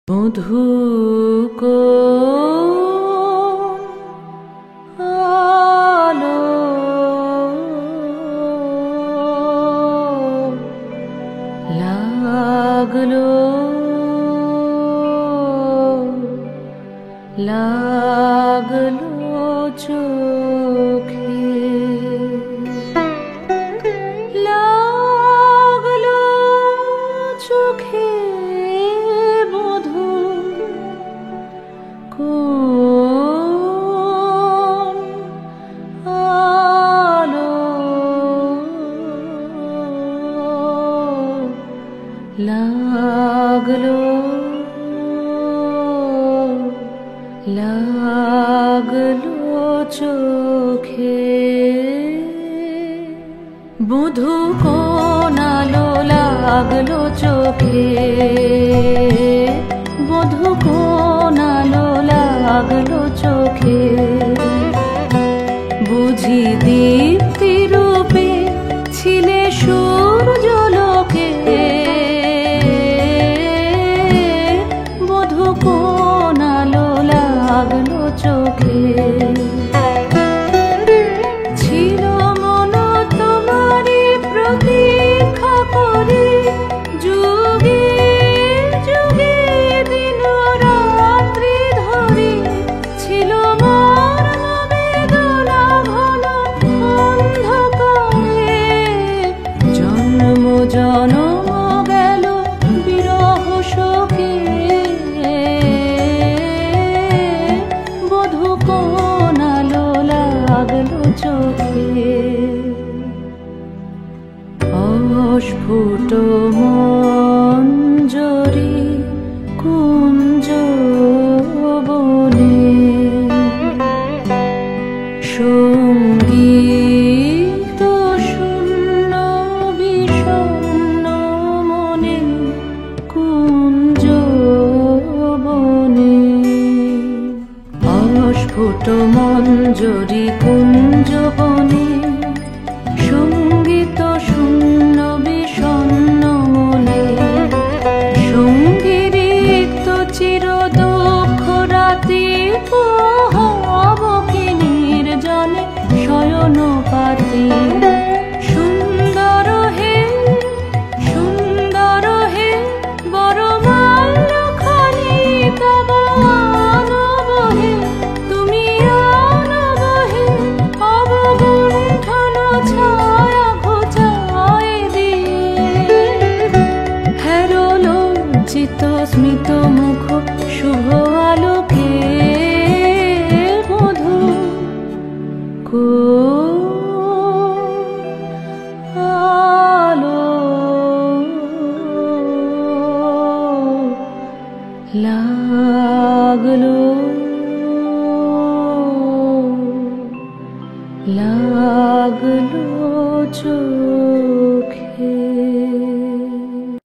মধু আলো লাগলো লাগলো চোখে লাগলো চোখে মধু কোন আলো লাগলো লাগলো চোখে মধু কোন আলো লাগলো চোখে মধু কোন আলো লাগলো চোখে বুঝি দীপ্তি রূপে ছিলে সূর্যলোকে মধু কোন আলো লাগলো চোখে ছিল মন তোমারই প্রতীক্ষা করে যুগে যুগে দিন রাত্রি ধরে ছিল মোর বেদনা ঘন অন্ধকারে জন্ম জনম গেল বিরহ শোকে বধূ কোন আলো লাগলো চোখে অস্ফুট মঞ্জরি কুঞ্জ বনে সঙ্গীত শূন্য বিষণ্ণ মনে কুঞ্জ বনে অস্ফুট মঞ্জরি কুঞ্জ বনে সঙ্গীত শূন্য বিষণ্ণ মনে সঙ্গীরিক্ত চির দুঃখ রাতি পোহাবকি নির্জনে শয়ন পাতি সুন্দর হে বড় মাল্যখানি তব আনবহে তুমি আনবহে অবগুণ্ঠন ছায়া ঘোচায় দিয়ে হেরো লজ্জিত স্মিত মুখ শুভ আলোকে মধু আলো লাগলো লাগলো চোখে।